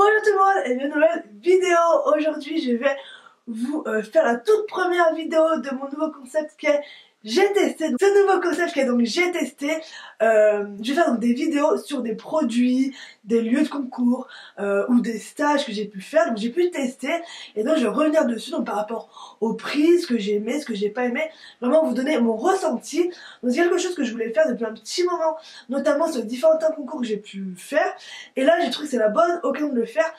Bonjour tout le monde et bienvenue dans une nouvelle vidéo. Aujourd'hui je vais vous faire la toute première vidéo de mon nouveau concept qui est j'ai testé. Donc, ce nouveau concept qui est donc j'ai testé, je vais faire donc des vidéos sur des produits, des lieux de concours ou des stages que j'ai pu faire, donc j'ai pu tester et donc je vais revenir dessus donc par rapport aux prix, ce que j'ai aimé, ce que j'ai pas aimé, vraiment vous donner mon ressenti. Donc c'est quelque chose que je voulais faire depuis un petit moment, notamment sur différents concours que j'ai pu faire, et là j'ai trouvé que c'est la bonne occasion de le faire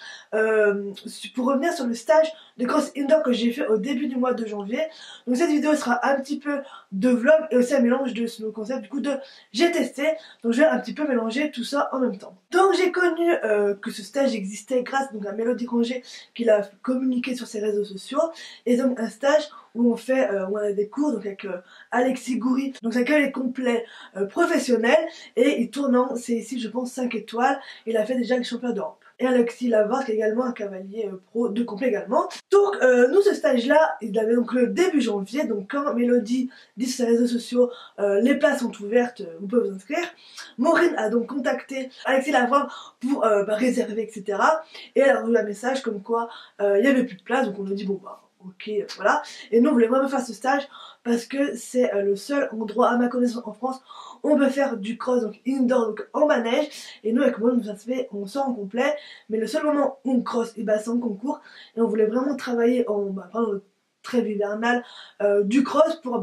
pour revenir sur le stage de cross indoor que j'ai fait au début du mois de janvier. Donc cette vidéo sera un petit peu de vlog et aussi un mélange de ce nouveau concept du coup de j'ai testé, donc je vais un petit peu mélanger tout ça en même temps. Donc j'ai connu que ce stage existait grâce donc à Mélodie Congé qui l'a communiqué sur ses réseaux sociaux, et donc un stage où on fait où on a des cours donc avec Alexis Goury, donc c'est que les complets professionnels, et il tourne en c'est ici je pense 5 étoiles, il a fait déjà les championnats d'Europe. Et Alexis Lavarre qui est également un cavalier pro de complet également. Donc nous ce stage là il avait donc le début janvier, donc quand Mélodie dit sur ses réseaux sociaux les places sont ouvertes, vous pouvez vous inscrire. Maureen a donc contacté Alexis Lavarre pour réserver etc, et elle a reçu un message comme quoi il n'y avait plus de place, donc on a dit bon bah ok voilà, et nous on voulait vraiment faire ce stage parce que c'est le seul endroit à ma connaissance en France où on peut faire du cross donc indoor, donc en manège, et nous avec moi on sort en complet, mais le seul moment où on cross et c'est en concours, et on voulait vraiment travailler pendant le trêve hivernale du cross pour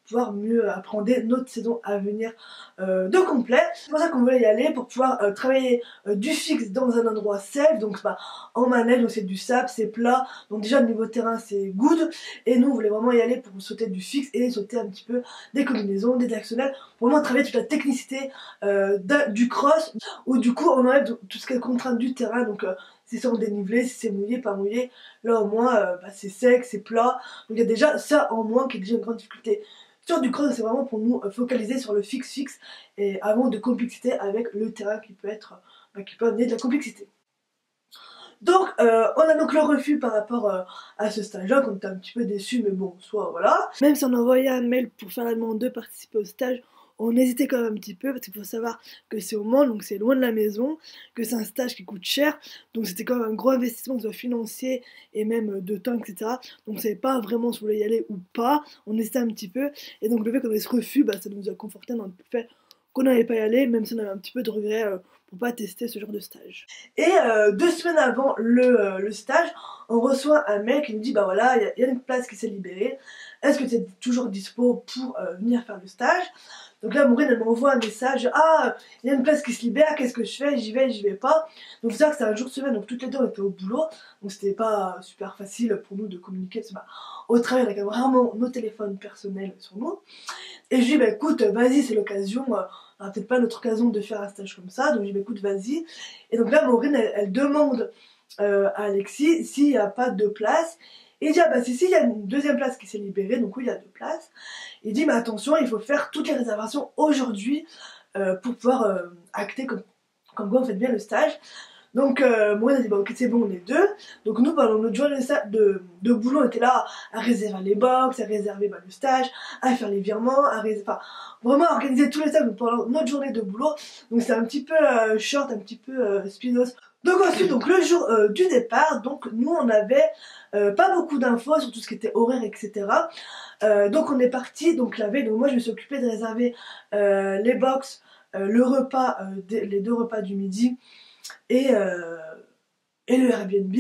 pouvoir mieux appréhender notre saison à venir de complet. C'est pour ça qu'on voulait y aller, pour pouvoir travailler du fixe dans un endroit safe, donc en manège, donc c'est du sable, c'est plat, donc déjà le niveau terrain c'est good, et nous on voulait vraiment y aller pour sauter du fixe et sauter un petit peu des combinaisons, des directionnels, pour vraiment travailler toute la technicité du cross, où du coup on enlève tout ce qui est contrainte du terrain, donc si c'est en dénivelé, si c'est mouillé, pas mouillé, là au moins c'est sec, c'est plat, donc il y a déjà ça en moins qui est déjà une grande difficulté. Sur du cross, c'est vraiment pour nous focaliser sur le fixe et avant de complexité avec le terrain qui peut être qui peut amener de la complexité. Donc on a donc le refus par rapport à ce stage-là, qu'on était un petit peu déçus, mais bon, soit voilà. Même si on envoyait un mail pour faire la demande de participer au stage, on hésitait quand même un petit peu, parce qu'il faut savoir que c'est au Mans, donc c'est loin de la maison, que c'est un stage qui coûte cher, donc c'était quand même un gros investissement, que ce soit financier et même de temps, etc. Donc on savait pas vraiment si on voulait y aller ou pas, on hésitait un petit peu, et donc le fait qu'on ait ce refus, ça nous a conforté dans le fait qu'on n'allait pas y aller, même si on avait un petit peu de regret pour pas tester ce genre de stage. Et 2 semaines avant le stage, on reçoit un mail qui nous dit bah voilà, il y a une place qui s'est libérée, est-ce que tu es toujours dispo pour venir faire le stage? Donc là Maureen elle m'envoie un message, ah il y a une place qui se libère, qu'est-ce que je fais? J'y vais pas. Donc c'est ça que c'est un jour de semaine, donc toutes les deux on était au boulot, donc c'était pas super facile pour nous de communiquer, parce que au travail on a quand même vraiment nos téléphones personnels sur nous. Et je lui dis bah écoute vas-y, c'est l'occasion, on a peut-être pas notre occasion de faire un stage comme ça, donc je lui dis bah écoute vas-y. Et donc là Maureen elle demande à Alexis s'il n'y a pas de place. Et il dit ah bah si, il y a une deuxième place qui s'est libérée, donc oui il y a 2 places. Il dit mais attention, il faut faire toutes les réservations aujourd'hui pour pouvoir acter comme quoi on fait bien le stage. Donc moi on a dit bah ok c'est bon, on est 2. Donc nous pendant notre journée de boulot on était là à réserver les box, à réserver le stage, à faire les virements, vraiment à organiser tous les stages pendant notre journée de boulot. Donc c'est un petit peu short, un petit peu speedos. Donc ensuite, donc le jour du départ, donc nous on avait pas beaucoup d'infos sur tout ce qui était horaire, etc. Donc on est parti donc la veille, donc moi je me suis occupée de réserver les box, le repas, les 2 repas du midi et le Airbnb.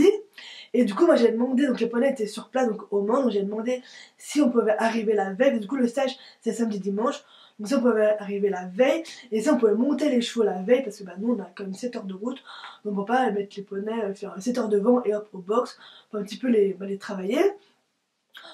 Et du coup moi j'ai demandé, donc les poneys étaient sur place donc au Mans, donc j'ai demandé si on pouvait arriver la veille, et du coup le stage c'est samedi dimanche. Donc si on pouvait arriver la veille, et si on pouvait monter les chevaux la veille, parce que nous on a quand même 7 heures de route, donc on peut pas mettre les poneys, faire 7 heures de vent et hop au box, pour un petit peu les travailler.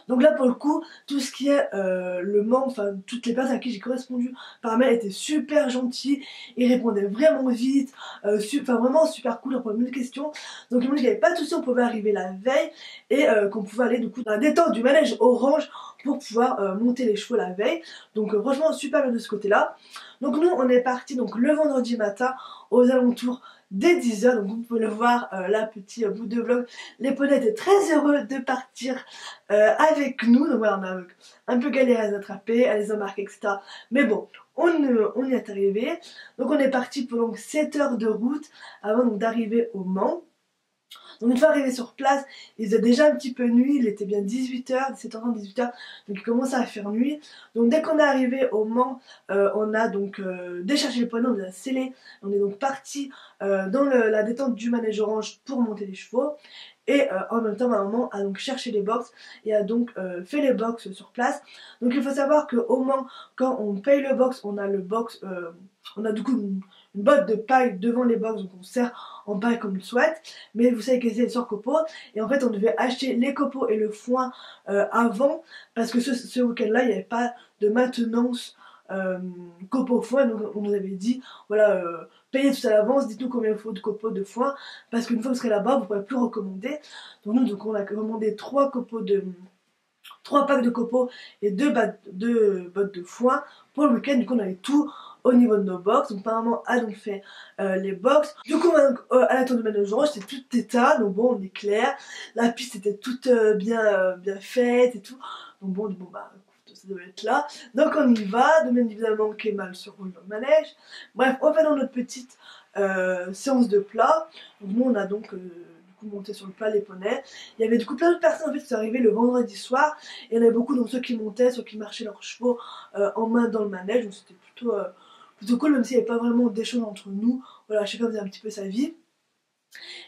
Donc là pour le coup, tout ce qui est le Mans, enfin toutes les personnes à qui j'ai correspondu par mail étaient super gentils, ils répondaient vraiment vite, vraiment super cool, on prenait mille questions. Donc ils m'ont dit qu'il n'y avait pas de souci, on pouvait arriver la veille, et qu'on pouvait aller du coup dans la détente du manège orange pour pouvoir monter les chevaux la veille. Donc franchement super bien de ce côté là. Donc nous on est parti donc le vendredi matin aux alentours dès 10h, donc vous pouvez le voir là, petit bout de vlog, les poneys étaient très heureux de partir avec nous, donc voilà on a un peu galéré à les attraper, à les embarquer etc, mais bon on y est arrivé. Donc on est parti pour donc 7 heures de route avant d'arriver au Mans. Donc une fois arrivé sur place, il faisait déjà un petit peu nuit, il était bien 18h, 17h30, 18h, donc il commençait à faire nuit. Donc dès qu'on est arrivé au Mans, on a donc déchargé les poneys, on les a scellés, on est donc parti dans la détente du manège orange pour monter les chevaux. Et en même temps, ma maman a donc cherché les box et a donc fait les box sur place. Donc il faut savoir qu'au Mans, quand on paye le box, on a le box, on a du coup une botte de paille devant les box, donc on sert en paille comme on le souhaite. Mais vous savez que c'est sur copeaux. Et en fait, on devait acheter les copeaux et le foin avant, parce que ce week-end-là, il n'y avait pas de maintenance copeaux foin. Donc on nous avait dit, voilà, payez tout à l'avance, dites-nous combien il faut de copeaux de foin, parce qu'une fois que vous serez là-bas, vous ne pourrez plus recommander. Donc nous, on a commandé 3 packs de copeaux et 2 bottes de foin pour le week-end. Du coup on avait tout au niveau de nos box. Donc maman a donc fait les box. Du coup à la tour du manège orange c'était tout état, donc bon on est clair. La piste était toute bien faite et tout. Donc bon bah ça devait être là. Donc on y va, de même évidemment Kemal se roule dans le manège. Bref, on va dans notre petite séance de plat. Donc nous on a donc monter sur le plat les poneys. Il y avait du coup plein de personnes en fait qui sont arrivées le vendredi soir. Et il y en avait beaucoup, donc ceux qui montaient, ceux qui marchaient leurs chevaux en main dans le manège. Donc c'était plutôt cool, même s'il n'y avait pas vraiment d'échange entre nous. Voilà, chacun faisait un petit peu sa vie.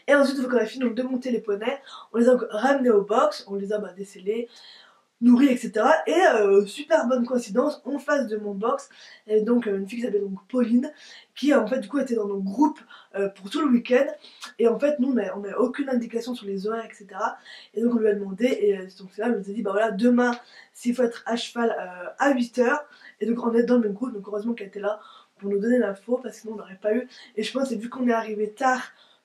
Et ensuite, une fois qu'on a fini donc, de monter les poneys, on les a donc ramenés au box, on les a décellés, nourris, etc. Et super bonne coïncidence, en face de mon box, il y avait donc une fille qui s'appelait donc Pauline, qui en fait du coup était dans nos groupes pour tout le week-end. Et en fait nous on n'a aucune indication sur les horaires, etc. Et donc on lui a demandé, et donc c'est là elle nous a dit bah voilà, demain s'il faut être à cheval à 8h. Et donc on est dans le même groupe, donc heureusement qu'elle était là pour nous donner l'info, parce que sinon on n'aurait pas eu. Et je pense que vu qu'on est arrivé tard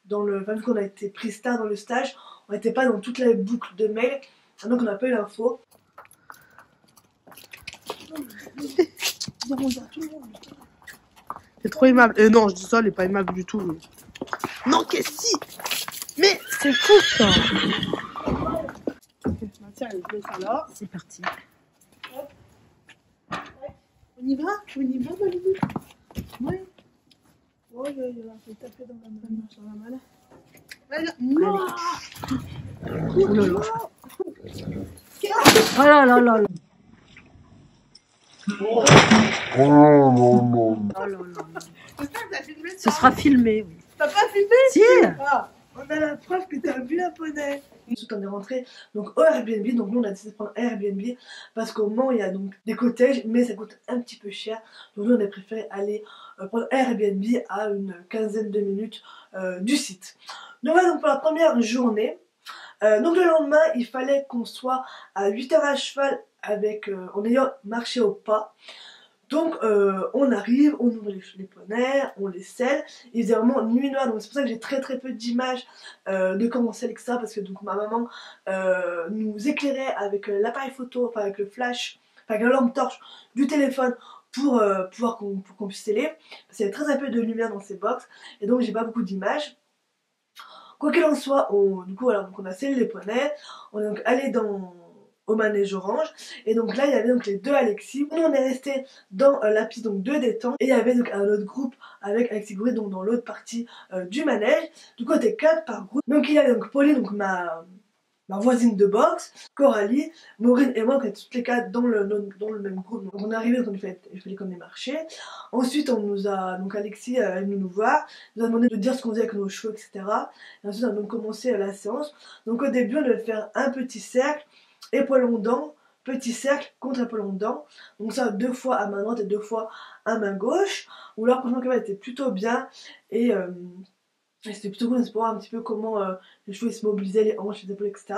vu qu'on a été pris tard dans le stage, on n'était pas dans toute la boucle de mail, donc on n'a pas eu l'info. C'est trop aimable. Non, je dis ça, elle est pas aimable du tout. Mais... Non, qu'est-ce que si? Mais c'est fou ça. Ok, tiens, je mets ça là. C'est parti. On y va? On y va, Malibu? Oui. Oh là là, je vais taper dans la main. Ça va mal. Non. Oh là là. Oh là là là là. Oh là là là. Ce sera filmé. Oui. T'as pas filmé? Si. Ah, on a la preuve que t'as vu la poney. Ensuite on est rentré donc au Airbnb. Donc nous on a décidé de prendre Airbnb parce qu'au Mans il y a donc des cottages, mais ça coûte un petit peu cher. Donc nous on a préféré aller prendre Airbnb à une quinzaine de minutes du site. Donc voilà donc pour la première journée. Donc le lendemain il fallait qu'on soit à 8h à cheval avec, en ayant marché au pas. Donc on arrive, on ouvre les poneys, on les selle. Il faisait vraiment nuit noire, donc c'est pour ça que j'ai très peu d'images de comment on selle, etc. Parce que donc ma maman nous éclairait avec l'appareil photo, enfin avec le flash, enfin avec la lampe torche du téléphone pour qu'on puisse sceller. Parce qu'il y avait très peu de lumière dans ces box, et donc j'ai pas beaucoup d'images. Quoi qu'il en soit, du coup voilà, donc on a scellé les poneys, on est donc allé au manège orange, et donc là il y avait donc les deux Alexis. Nous on est resté dans la piste donc de détente, et il y avait donc un autre groupe avec Alexis Gouret donc dans l'autre partie du manège. Du coup on était 4 par groupe, donc il y avait donc Pauline, donc ma voisine de boxe, Coralie, Maureen et moi, on était toutes les 4 dans le même groupe. Donc on est arrivé, donc il fallait qu'on ait marché. Ensuite on nous a, donc Alexis est venu nous voir, nous a demandé de dire ce qu'on faisait avec nos cheveux, etc. Et ensuite on a donc commencé la séance. Donc au début on devait faire un petit cercle, épaule en dents, petit cercle contre épaule en dents. Donc ça 2 fois à main droite et 2 fois à main gauche. Où là franchement quand même était plutôt bien, et c'était plutôt cool de voir un petit peu comment les cheveux se mobilisaient, les hanches, les épaules, etc.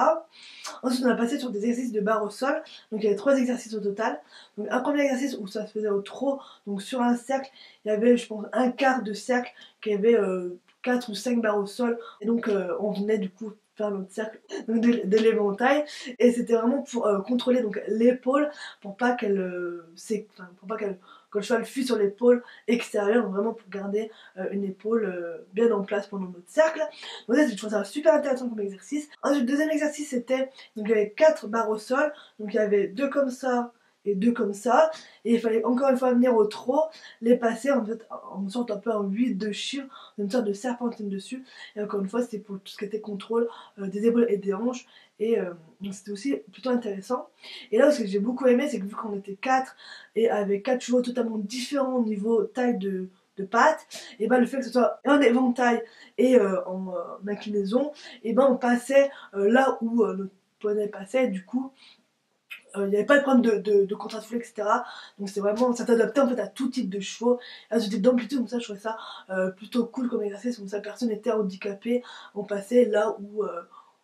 Ensuite on a passé sur des exercices de barre au sol. Donc il y avait 3 exercices au total. Donc un premier exercice où ça se faisait au trot. Donc sur un cercle il y avait je pense un quart de cercle qui avait 4 ou 5 barres au sol. Et donc on venait du coup faire notre cercle donc de l'éventail, et c'était vraiment pour contrôler donc l'épaule, pour pas qu'elle que le cheval fuit sur l'épaule extérieure, donc vraiment pour garder une épaule bien en place pendant notre cercle. Donc ça, je trouve ça super intéressant comme exercice. Ensuite le deuxième exercice c'était, donc il y avait 4 barres au sol, donc il y avait 2 comme ça et 2 comme ça, et il fallait encore une fois venir au trot, les passer en fait en sorte un peu en 8 de chiffres, une sorte de serpentine dessus, et encore une fois c'était pour tout ce qui était contrôle des épaules et des hanches, et donc c'était aussi plutôt intéressant. Et là ce que j'ai beaucoup aimé, c'est que vu qu'on était 4 et avec 4 chevaux totalement différents au niveau taille de pattes, et ben le fait que ce soit en éventail et en inclinaison, et ben on passait là où notre poney passait, du coup il n'y avait pas de problème de contraste flou, etc. Donc c'est vraiment, ça t'adaptait en fait à tout type de chevaux, à tout type d'amplitude, comme ça je trouvais ça plutôt cool comme exercice, comme ça personne n'était handicapé, on passait là où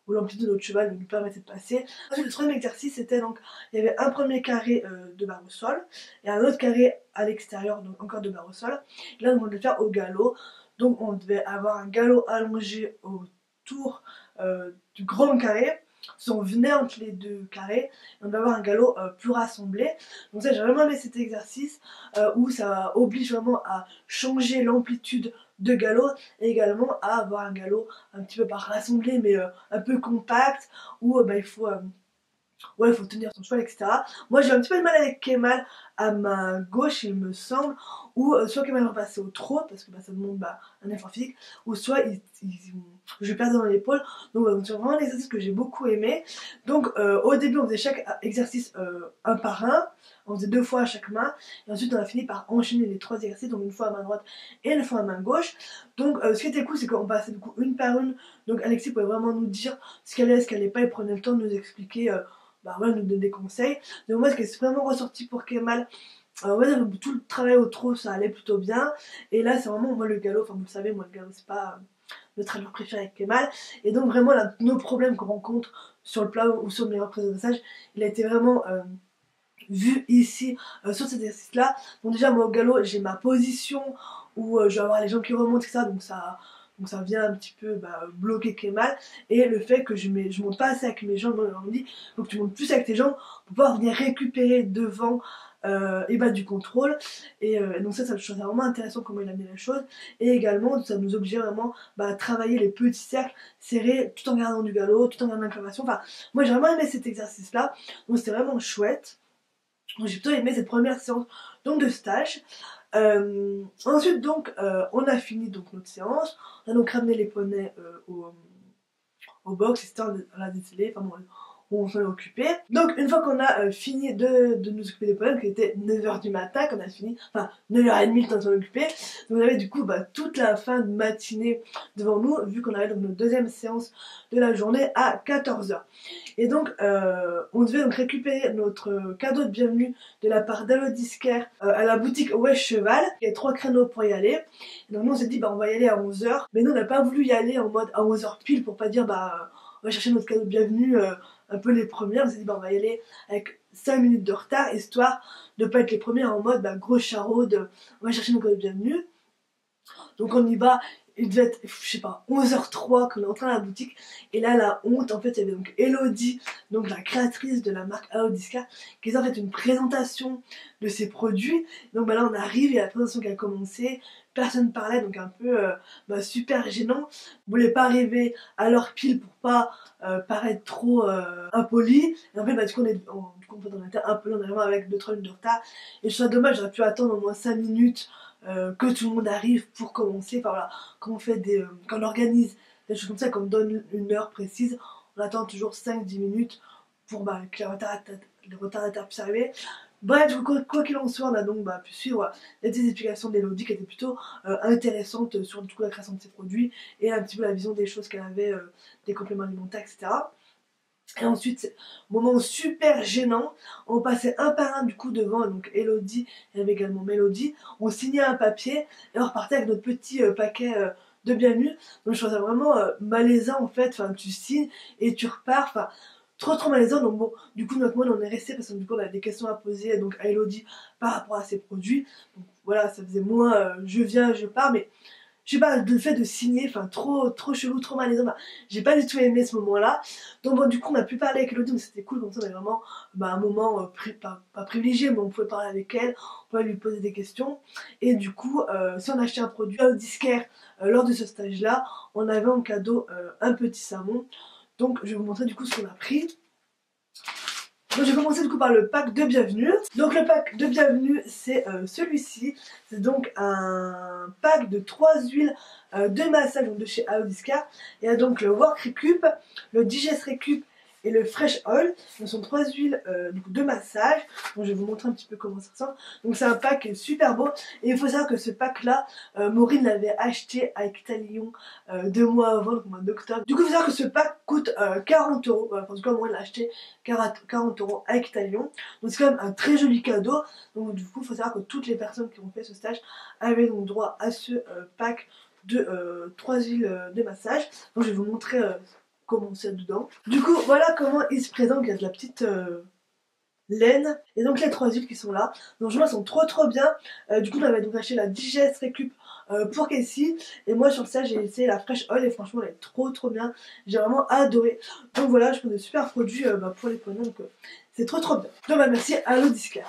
l'amplitude de notre cheval nous permettait de passer. Ensuite le troisième exercice c'était donc, il y avait un premier carré de barre au sol, et un autre carré à l'extérieur, donc encore de barre au sol. Et là on devait le faire au galop, donc on devait avoir un galop allongé autour du grand carré. On venait entre les deux carrés, et on va avoir un galop plus rassemblé. Donc ça j'ai vraiment aimé cet exercice où ça oblige vraiment à changer l'amplitude de galop et également à avoir un galop un petit peu pas rassemblé mais un peu compact où il faut ouais, il faut tenir son cheval, etc. Moi j'ai un petit peu de mal avec Kemal à ma gauche, il me semble, ou soit Kemal va passer au trot, parce que ça demande un effort physique, ou soit je perds dans l'épaule. Donc c'est vraiment un exercice que j'ai beaucoup aimé. Donc au début on faisait chaque exercice un par un, on faisait 2 fois à chaque main, et ensuite on a fini par enchaîner les 3 exercices, donc une fois à main droite et une fois à main gauche. Donc ce qui était cool c'est qu'on passait du coup une par une, donc Alexis pouvait vraiment nous dire ce qu'elle allait, ce qu'elle allait pas, il prenait le temps de nous expliquer voilà, nous donner des conseils. Donc moi ce qui est vraiment ressorti pour Kemal, tout le travail au trot ça allait plutôt bien, et là c'est vraiment moi le galop, enfin vous le savez, moi le galop c'est pas notre allure préférée avec Kemal, et donc vraiment nos problèmes qu'on rencontre sur le plat ou sur le meilleur prise de passage, il a été vraiment vu ici sur cet exercice là. Donc déjà moi au galop j'ai ma position où je vais avoir les jambes qui remontent, etc. Donc ça vient un petit peu bloquer Kemal, et le fait que je monte pas assez avec mes jambes, on me dit faut que tu montes plus avec tes jambes pour pouvoir venir récupérer devant du contrôle, et donc ça je trouve ça vraiment intéressant comment il a mis la chose, et également ça nous obligeait vraiment à travailler les petits cercles serrés tout en gardant du galop, tout en gardant l'inclination. Enfin moi j'ai vraiment aimé cet exercice là, donc c'était vraiment chouette. Donc j'ai plutôt aimé cette première séance donc de stage. Ensuite donc on a fini donc notre séance, on a donc ramené les poneys au box, histoire de la déceler, enfin bon, on s'en est occupé. Donc une fois qu'on a fini de nous occuper des poneys, qui était 9h du matin, qu'on a fini, enfin 9h30 le temps de s'en occuper, donc on avait du coup toute la fin de matinée devant nous, vu qu'on avait donc notre deuxième séance de la journée à 14h. Et donc on devait donc récupérer notre cadeau de bienvenue de la part d'Elodie Scare à la boutique Wesh Cheval. Il y a 3 créneaux pour y aller. Et donc nous on s'est dit on va y aller à 11h, mais nous on n'a pas voulu y aller en mode à 11h pile pour pas dire on va chercher notre cadeau de bienvenue un peu les premières. On s'est dit on va y aller avec 5 minutes de retard, histoire de pas être les premières en mode gros charaude, on va chercher notre cadeau de bienvenue. Donc on y va, il devait être, je sais pas, 11h03 qu'on est entré à la boutique, et là la honte, en fait il y avait donc Elodie, donc la créatrice de la marque Aodiska, qui faisait en fait une présentation de ses produits. Donc là on arrive, il y a la présentation qui a commencé, personne parlait, donc un peu super gênant. On voulait pas arriver à l'heure pile pour pas paraître trop impoli, et en fait du coup on était un peu long, vraiment avec 2-3 minutes de retard, et je trouve ça dommage, j'aurais pu attendre au moins 5 minutes que tout le monde arrive pour commencer. Enfin voilà, quand on fait quand on organise des choses comme ça, quand on donne une heure précise, on attend toujours 5-10 minutes pour que les retardataires puissent arriver. Bref, du coup, quoi qu'il en soit, on a donc pu suivre les petites explications d'Elodie qui étaient plutôt intéressantes sur du coup la création de ses produits et un petit peu la vision des choses qu'elle avait, des compléments alimentaires, etc. Et ensuite, moment super gênant, on passait un par un du coup devant, donc Elodie, il y avait également Mélodie, on signait un papier et on repartait avec notre petit paquet de bienvenue. Donc je trouvais ça vraiment malaisant en fait, enfin tu signes et tu repars, enfin trop malaisant. Donc bon, du coup notre mode on est resté parce que du coup on a des questions à poser donc à Elodie par rapport à ses produits. Donc voilà, ça faisait moins je viens, je pars, mais je sais pas, le fait de signer, enfin trop chelou, trop malaisant, j'ai pas du tout aimé ce moment-là. Donc bon, du coup on a pu parler avec Elodie, donc c'était cool, comme ça on avait vraiment un moment pas privilégié, mais on pouvait parler avec elle, on pouvait lui poser des questions. Et du coup, si on achetait un produit au disquaire lors de ce stage-là, on avait en cadeau un petit savon. Donc je vais vous montrer du coup ce qu'on a pris. Donc j'ai commencé du coup par le pack de bienvenue. Donc le pack de bienvenue c'est celui-ci. C'est donc un pack de 3 huiles de massage donc de chez Aodiska. Il y a donc le Work Recup, le Digest Recup et le Fresh Oil. Ce sont 3 huiles de massage. Donc je vais vous montrer un petit peu comment ça ressemble. Donc c'est un pack super beau. Et il faut savoir que ce pack là, Maureen l'avait acheté avec Talion 2 mois avant, donc au mois d'octobre. Du coup il faut savoir que ce pack coûte 40 euros. Enfin, en tout cas Maureen l'a acheté 40 euros avec Talion. Donc c'est quand même un très joli cadeau. Donc du coup il faut savoir que toutes les personnes qui ont fait ce stage avaient donc droit à ce pack de 3 huiles de massage. Donc je vais vous montrer comment c'est dedans. Du coup voilà comment il se présente. Il y a de la petite laine et donc les 3 huiles qui sont là. Donc je vois elles sont trop bien. Du coup on avait donc acheté la Digest Recup pour Casey et moi sur le stage j'ai essayé la Fresh Oil et franchement elle est trop bien. J'ai vraiment adoré. Donc voilà, je prends de super produits pour les poignets, donc c'est trop bien. Donc bah, merci à Aodiska.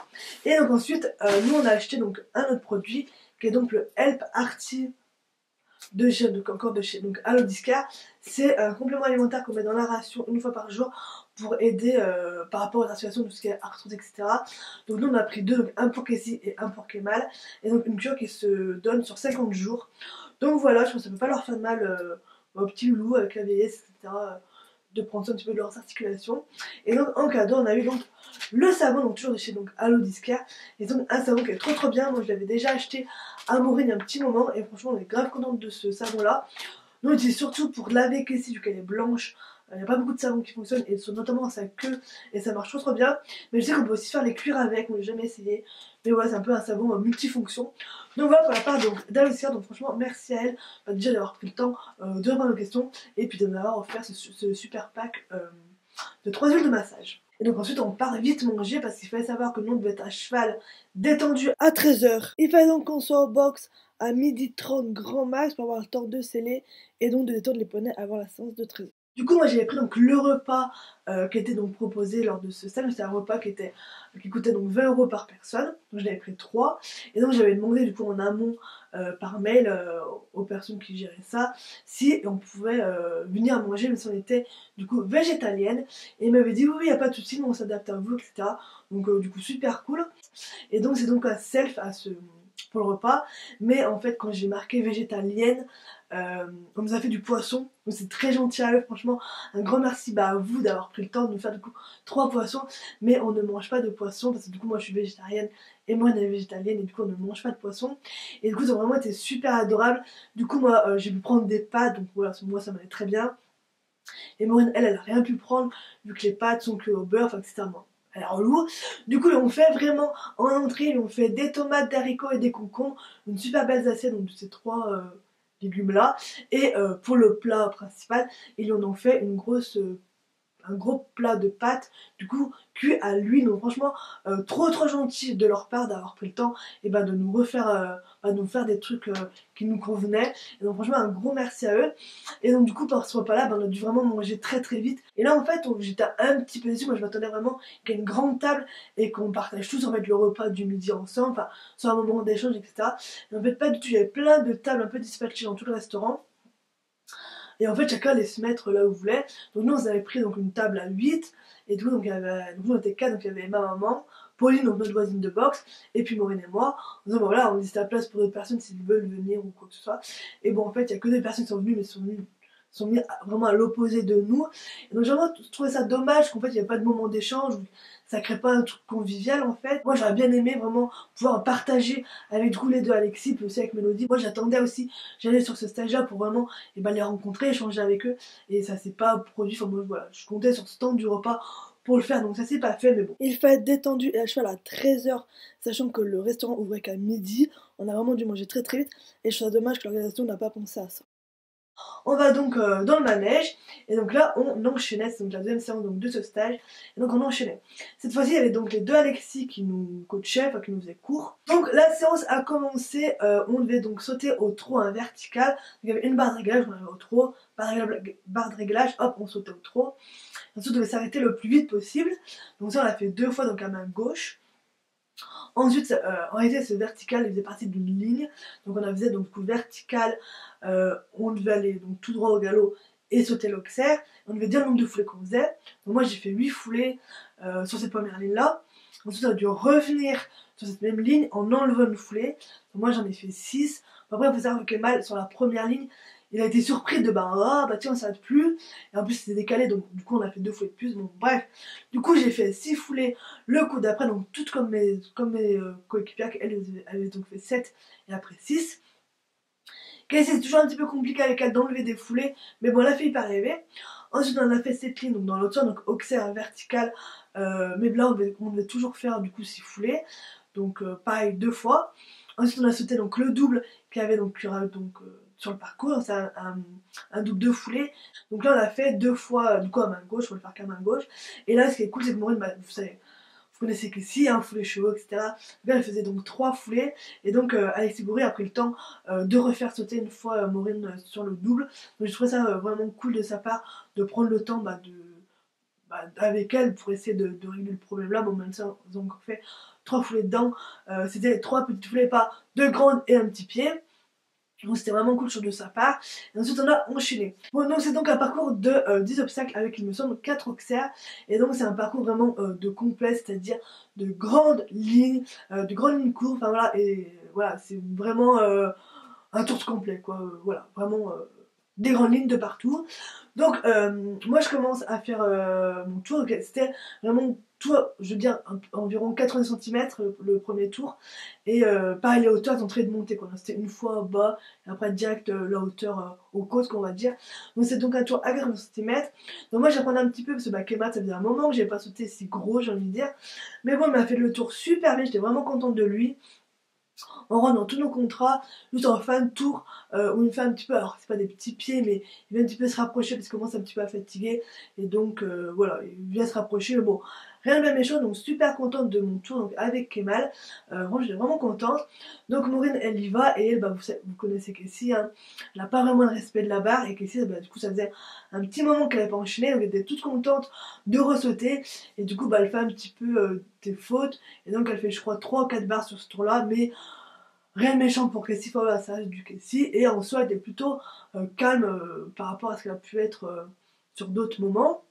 Et donc ensuite nous on a acheté donc un autre produit qui est donc le Help Arty de chez, donc encore de chez donc Aodiska. C'est un complément alimentaire qu'on met dans la ration une fois par jour pour aider par rapport aux associations, tout ce qui est arthrose, etc. Donc nous on a pris deux, donc un pour Casey et un pour Kemal, et donc une cure qui se donne sur 50 jours. Donc voilà, je pense que ça peut pas leur faire de mal aux petits loulous avec la vieillesse, etc. De prendre soin un petit peu de leurs articulations. Et donc en cadeau on a eu donc le savon, donc toujours de chez donc Aodiska, et donc un savon qui est trop bien. Moi je l'avais déjà acheté à Maureen il y a un petit moment et franchement on est grave contente de ce savon là. Nous on l'utilise surtout pour laver Casey vu qu'elle est blanche. Il n'y a pas beaucoup de savons qui fonctionnent et notamment sa queue et ça marche trop bien. Mais je sais qu'on peut aussi faire les cuirs avec, on l'a jamais essayé. Mais voilà, c'est un peu un savon multifonction. Donc voilà pour la part d'Aodiska, donc franchement merci à elle déjà d'avoir pris le temps de répondre aux questions et puis de m'avoir offert ce super pack de 3 huiles de massage. Et donc ensuite on part vite manger parce qu'il fallait savoir que nous on devait être à cheval détendu à 13h. Il fallait donc qu'on soit au box à 12h30 grand max pour avoir le temps de sceller et donc de détendre les poneys avant la séance de 13h. Du coup moi j'avais pris donc le repas qui était donc proposé lors de ce stage. C'était un repas qui coûtait donc 20 euros par personne. Donc j'en avais pris 3. Et donc j'avais demandé du coup en amont par mail aux personnes qui géraient ça si on pouvait venir manger même si on était du coup végétalienne. Et ils m'avaient dit oui il n'y a pas de souci, nous on s'adapte à vous, etc. Donc du coup super cool. Et donc c'est donc un self pour le repas. Mais en fait quand j'ai marqué végétalienne, on nous a fait du poisson, donc c'est très gentil à eux, franchement un grand merci à vous d'avoir pris le temps de nous faire du coup 3 poissons, mais on ne mange pas de poisson parce que du coup moi je suis végétarienne et moi elle est végétalienne et du coup on ne mange pas de poisson et du coup ça a vraiment été super adorable. Du coup moi j'ai pu prendre des pâtes, donc voilà moi ça m'allait très bien et Maureen elle a rien pu prendre vu que les pâtes sont que au beurre, enfin etc. Elle est relou. Du coup on fait vraiment en entrée, on fait des tomates, des haricots et des concombres, une super belle assiette donc de ces 3 légumes là et pour le plat principal ils en ont fait un gros plat de pâtes du coup cuit à l'huile. Donc franchement trop gentil de leur part d'avoir pris le temps et de nous refaire de nous faire des trucs qui nous convenaient. Et donc franchement un gros merci à eux. Et donc du coup par ce repas là on a dû vraiment manger très vite et là en fait j'étais un petit peu déçue. Moi je m'attendais vraiment qu'il y ait une grande table et qu'on partage tous en fait le repas du midi ensemble, enfin soit un moment d'échange, etc. Et en fait pas du tout, il y avait plein de tables un peu dispatchées dans tout le restaurant. Et en fait, chacun allait se mettre là où voulait. Donc nous, on avait pris donc une table à 8. Et tout, donc, nous, on était 4. Donc il y avait ma maman, Pauline, donc notre voisine de boxe, et puis Maureen et moi. En disant, bon voilà, on laisse la place pour d'autres personnes s'ils veulent venir ou quoi que ce soit. Et bon, en fait, il n'y a que des personnes qui sont venues, mais sont mis vraiment à l'opposé de nous. Et donc j'ai vraiment trouvé ça dommage qu'en fait il n'y a pas de moment d'échange, ça crée pas un truc convivial en fait. Moi j'aurais bien aimé vraiment pouvoir partager avec du coup les deux, Alexis puis aussi avec Mélodie. Moi j'attendais aussi, j'allais sur ce stage là pour vraiment les rencontrer, échanger avec eux et ça s'est pas produit. Enfin moi voilà, je comptais sur ce temps du repas pour le faire, donc ça s'est pas fait, mais bon. Il fallait être détendu et à cheval à 13h, sachant que le restaurant ouvrait qu'à midi. On a vraiment dû manger très vite et je trouve ça dommage que l'organisation n'a pas pensé à ça. On va donc dans le manège et donc là on enchaînait, c'est donc la deuxième séance donc, de ce stage et donc on enchaînait. Cette fois-ci il y avait donc les deux Alexis qui nous coachaient, enfin qui nous faisaient cours. Donc la séance a commencé, on devait donc sauter au trot un vertical. Donc, il y avait une barre de réglage, on arrivait au trot, barre de réglage, hop on sautait au trot. Ensuite on devait s'arrêter le plus vite possible. Donc ça on l'a fait 2 fois donc à main gauche. Ensuite, en réalité, ce vertical il faisait partie d'une ligne. Donc on faisait donc coup vertical, on devait aller donc tout droit au galop et sauter l'auxerre. On devait dire le nombre de foulées qu'on faisait. Donc moi j'ai fait 8 foulées sur cette première ligne là. Ensuite on a dû revenir sur cette même ligne en enlevant une foulée. Donc moi j'en ai fait 6. Après il faut savoir que Kemal sur la première ligne, il a été surpris de tiens on s'arrête plus. Et en plus c'était décalé, donc du coup on a fait 2 foulées de plus. Bon bref, du coup j'ai fait 6 foulées le coup d'après, donc toutes comme mes coéquipières, elles avaient donc fait 7 et après 6. C'est toujours un petit peu compliqué avec elle d'enlever des foulées, mais bon, elle a fait hyper rêver. Ensuite, on a fait cette ligne, donc dans l'autre sens, donc auxerre vertical, mais là, on devait toujours faire du coup 6 foulées, donc pareil 2 fois. Ensuite, on a sauté donc le double qu'il y avait donc, sur le parcours, c'est un double de foulées. Donc là, on a fait 2 fois du coup à main gauche, on va le faire qu'à main gauche. Et là, ce qui est cool, c'est que Maureen, vous savez, vous connaissez que si, hein, foulées chevaux, etc. Là, elle faisait donc 3 foulées. Et donc, Alexis Goury a pris le temps de refaire sauter une fois Maureen sur le double. Donc, je trouvais ça vraiment cool de sa part de prendre le temps avec elle pour essayer de régler le problème là. Bon, maintenant, ils ont encore fait 3 foulées dedans. C'était 3 petites foulées, pas 2 grandes et un petit pied. Donc c'était vraiment cool de sa part. Et ensuite on a enchaîné. Bon, donc c'est donc un parcours de 10 obstacles avec, il me semble, 4 auxerres. Et donc c'est un parcours vraiment de complet, c'est-à-dire de grandes lignes courtes. Enfin voilà, et voilà, c'est vraiment un tour complet quoi. Voilà, vraiment des grandes lignes de partout. Donc moi je commence à faire mon tour. Okay, c'était vraiment tout, je veux dire environ 80 cm le premier tour. Et pareil, les hauteurs sont très de montée quoi. C'était une fois bas et après direct la hauteur aux côtes qu'on va dire. Donc c'est donc un tour à 80 cm. Donc moi j'apprends un petit peu parce que Kemal, ça faisait un moment que j'avais pas sauté si gros, j'ai envie de dire. Mais bon, il m'a fait le tour super bien, j'étais vraiment contente de lui. On rentre dans tous nos contrats, juste en fin de tour, où il me fait un petit peu, alors c'est pas des petits pieds, mais il vient un petit peu se rapprocher parce qu'il commence un petit peu à fatiguer, et donc voilà, il vient se rapprocher, mais bon, rien de bien méchant, donc super contente de mon tour donc avec Kemal, moi j'étais vraiment contente. Donc Maureen elle y va, et elle, vous connaissez Cassie, hein, elle n'a pas vraiment le respect de la barre, et Cassie, du coup ça faisait un petit moment qu'elle n'avait pas enchaîné, donc elle était toute contente de ressauter, et du coup elle fait un petit peu des fautes, et donc elle fait je crois 3 ou 4 barres sur ce tour là, mais rien de méchant pour Cassie, voilà, ça reste du Cassie, et en soi elle est plutôt calme par rapport à ce qu'elle a pu être sur d'autres moments.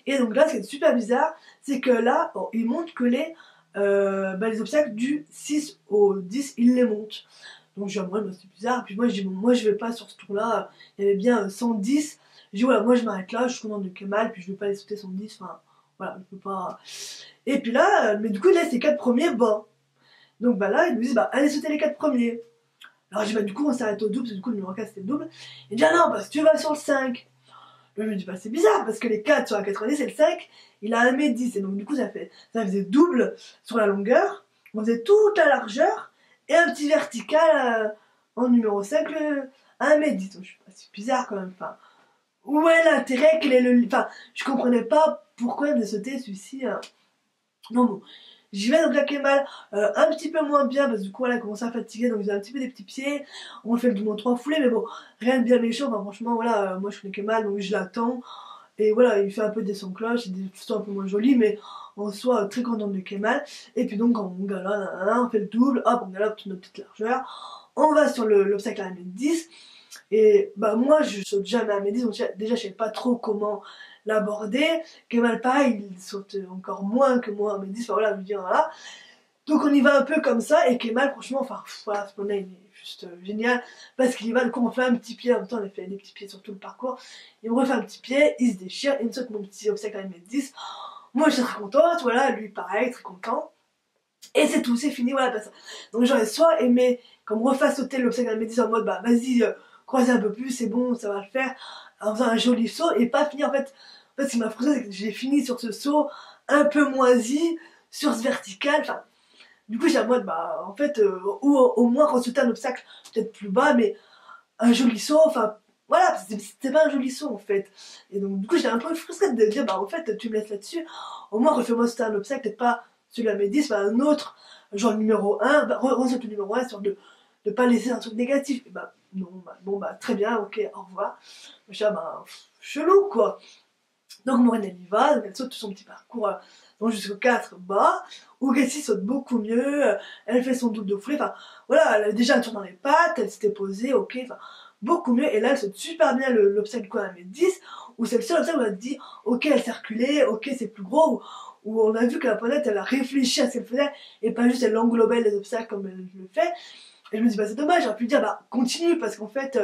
Et donc là, ce qui est super bizarre, c'est que là, il monte que les obstacles du 6 au 10, il les monte. Donc je dis, moi, c'est bizarre, puis moi je dis, bon, moi je vais pas sur ce tour-là, il y avait bien 110, je dis, voilà, moi je m'arrête là, je suis contente de Kemal, puis je vais pas les sauter 110, enfin, voilà, je peux pas... Et puis là, mais du coup, il laisse les 4 premiers bas. Donc là, ils nous disent, allez sauter les 4 premiers. Alors je dis, du coup, on s'arrête au double, parce que du coup, le numéro 4 c'était le double. Il dit, ah non, parce que tu vas sur le 5. Je me dis, c'est bizarre, parce que les 4 sur la 90 et le 5, il a 1m10. Et donc, du coup, ça faisait double sur la longueur. On faisait toute la largeur, et un petit vertical en numéro 5, à 1m10. Donc, je suis pas, c'est bizarre quand même. Enfin, où est l'intérêt, enfin, je comprenais pas pourquoi il a sauté celui-ci. Non, bon. J'y vais donc à Kemal, un petit peu moins bien parce que du coup elle a commencé à fatiguer, donc j'ai un petit peu des petits pieds. On fait du moins 3 foulées, mais bon, rien de bien méchant. Enfin, franchement, voilà, moi je connais Kemal, donc je l'attends. Et voilà, il fait un peu des sons cloches, c'est des photos un peu moins jolies, mais en soi très contente de Kemal. Et puis donc quand on galope, on fait le double, hop, on galope toute notre petite largeur. On va sur l'obstacle à 1m10. Et moi je saute jamais à 1m10, donc déjà je sais pas trop comment l'aborder. Kemal pareil, il saute encore moins que moi à 1m10, enfin voilà, je veux dire, voilà. Donc on y va un peu comme ça, et Kemal franchement, enfin voilà, ce moment-là il est juste génial, parce qu'il y va, du coup on fait un petit pied, en même temps on a fait des petits pieds sur tout le parcours, il me refait un petit pied, il se déchire, il me saute mon petit obstacle à 1m10, moi je suis très contente, voilà, lui pareil, très content. Et c'est tout, c'est fini, voilà, ça. Donc j'aurais soit aimé qu'on me refasse sauter l'obstacle à 1m10 en mode vas-y, croisez un peu plus, c'est bon, ça va le faire, en faisant un joli saut, et pas finir en fait ce qui m'a frustré, c'est que j'ai fini sur ce saut un peu moisi, sur ce vertical, enfin, du coup j'ai en mode, en fait, ou au moins ressauter un obstacle peut-être plus bas, mais un joli saut, enfin, voilà, c'était pas un joli saut en fait. Et donc du coup j'étais un peu frustrée de dire, en fait, tu me laisses là-dessus, au moins refais-moi sauter un obstacle, peut-être pas celui-là mais 10, un autre, genre le numéro 1, resaute le numéro 1, histoire de pas laisser un truc négatif. Et non, bon, très bien, ok, au revoir. Je dis, chelou quoi. Donc Maureen elle y va, donc elle saute tout son petit parcours donc jusqu'au 4 bas, où Cassie saute beaucoup mieux, elle fait son double de foulée, enfin voilà, elle avait déjà un tour dans les pattes, elle s'était posée, ok, enfin beaucoup mieux. Et là, elle saute super bien l'obstacle qu'on a mis 10, où c'est le seul obstacle où on a dit, ok, elle s'est reculée, ok, c'est plus gros, où on a vu que la ponette, elle a réfléchi à ce qu'elle faisait, et pas juste elle englobait les obstacles comme elle le fait. Et je me dis, bah c'est dommage, j'aurais pu dire, bah continue, parce qu'en fait,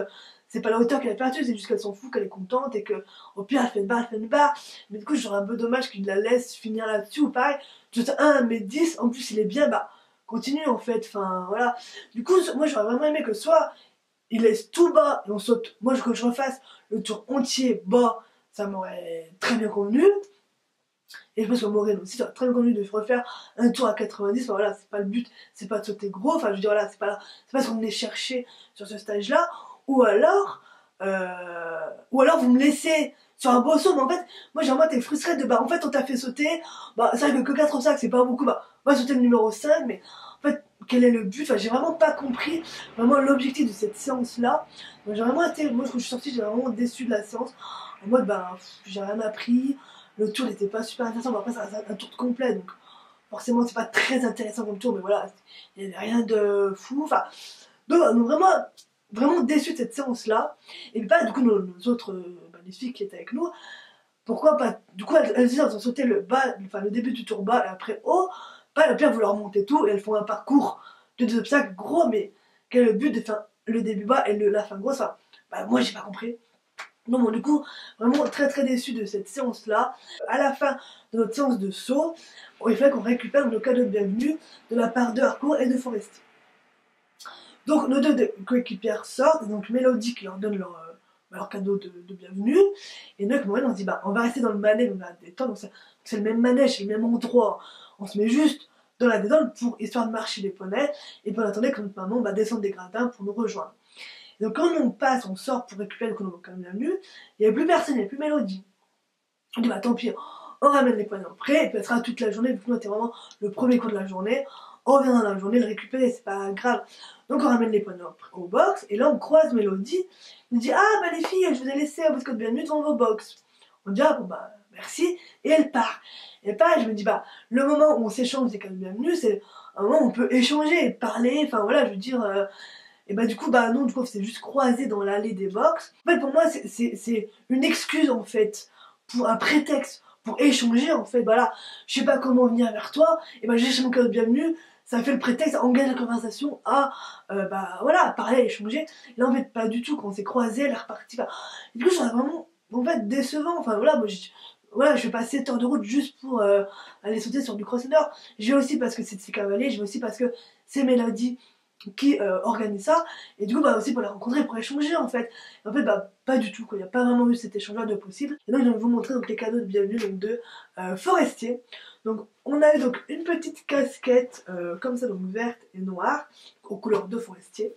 c'est pas la hauteur qu'elle a perdue, c'est juste qu'elle s'en fout, qu'elle est contente, et que au pire, elle fait une barre, elle fait une barre. Mais du coup, j'aurais un peu dommage qu'il la laisse finir là-dessus, ou pareil, juste 1 mais 10, en plus il est bien, bah continue en fait, enfin voilà. Du coup, moi j'aurais vraiment aimé que soit il laisse tout bas et on saute, moi que je refasse le tour entier bas, ça m'aurait très bien convenu. Et je pense que Maureen aussi, ça aurait très bien convenu de refaire un tour à 90. Enfin, voilà, c'est pas le but, c'est pas de sauter gros. Enfin, je veux dire, voilà, c'est pas ce qu'on venait chercher sur ce stage-là. Ou alors, vous me laissez sur un beau saut. Mais en fait, moi, généralement, t'es frustré de, bah, en fait, on t'a fait sauter. Bah, c'est vrai que 4 sacs, c'est pas beaucoup. Bah, on va sauter le numéro 5. Mais en fait, quel est le but? Enfin, j'ai vraiment pas compris vraiment l'objectif de cette séance-là. Donc, j'ai vraiment été, moi, quand je suis sortie, j'ai vraiment déçu de la séance. En mode, bah, j'ai rien appris. Le tour n'était pas super intéressant, mais après c'est un tour complet, donc forcément c'est pas très intéressant comme tour, mais voilà, il n'y avait rien de fou. Enfin, donc vraiment, vraiment déçu de cette séance-là. Et puis pas du coup nos autres, les filles qui étaient avec nous, pourquoi pas, du coup elles ont sauté le bas, enfin le début du tour bas et après haut, pas la pire vouloir monter tout, et elles font un parcours de des obstacles gros, mais quel est le but de faire le début bas et la fin grosse? Enfin, bah, moi j'ai pas compris. Non, bon, du coup, vraiment très très déçu de cette séance-là. À la fin de notre séance de saut, il fallait qu'on récupère nos cadeaux de bienvenue de la part de Harcourt et de Forestier. Donc nos deux coéquipières sortent, et donc Mélodie qui leur donne leur cadeau de bienvenue, et nous avec Maureen on se dit, bah on va rester dans le manège, on va détendre, donc c'est le même manège, c'est le même endroit, on se met juste dans la détente pour histoire de marcher les poneys, et puis on attendait que notre maman descende des gradins pour nous rejoindre. Donc quand on passe, on sort pour récupérer le cadeau de bienvenue, il n'y avait plus personne, il n'y avait plus Mélodie. On dit bah tant pis, on ramène les poignets après, et puis elle sera toute la journée, vu que nous c'était vraiment le premier cours de la journée, on vient dans la journée le récupérer, c'est pas grave. Donc on ramène les poignets au box, et là on croise Mélodie, elle nous dit ah bah les filles, je vous ai laissé votre code bienvenue devant vos box. On dit ah bon bah merci, et elle part. Et pareil, je me dis bah le moment où on s'échange des codes bienvenue, c'est un moment où on peut échanger, parler, enfin voilà, je veux dire. Et bah du coup bah non, du coup c'est juste croisé dans l'allée des box. En fait pour moi c'est une excuse en fait, pour un prétexte pour échanger en fait. Voilà, je sais pas comment venir vers toi, et ben j'ai cherché mon cadeau de bienvenue, ça fait le prétexte à engager la conversation, à bah voilà, parler, échanger. Et là en fait pas du tout, quand on s'est croisé, elle est repartie. Enfin, et du coup je trouve ça vraiment en fait décevant. Enfin voilà, moi voilà, je vais passer 7 heures de route juste pour aller sauter sur du cross-country. Je vais aussi parce que c'est de ses cavaliers, je vais aussi parce que c'est Mélodie qui organise ça, et du coup bah aussi pour la rencontrer, pour échanger en fait. Et en fait bah pas du tout quoi, il n'y a pas vraiment eu cet échange là de possible. Et donc je vais vous montrer donc les cadeaux de bienvenue donc de Forestier. Donc on a eu donc une petite casquette comme ça, donc verte et noire aux couleurs de Forestier.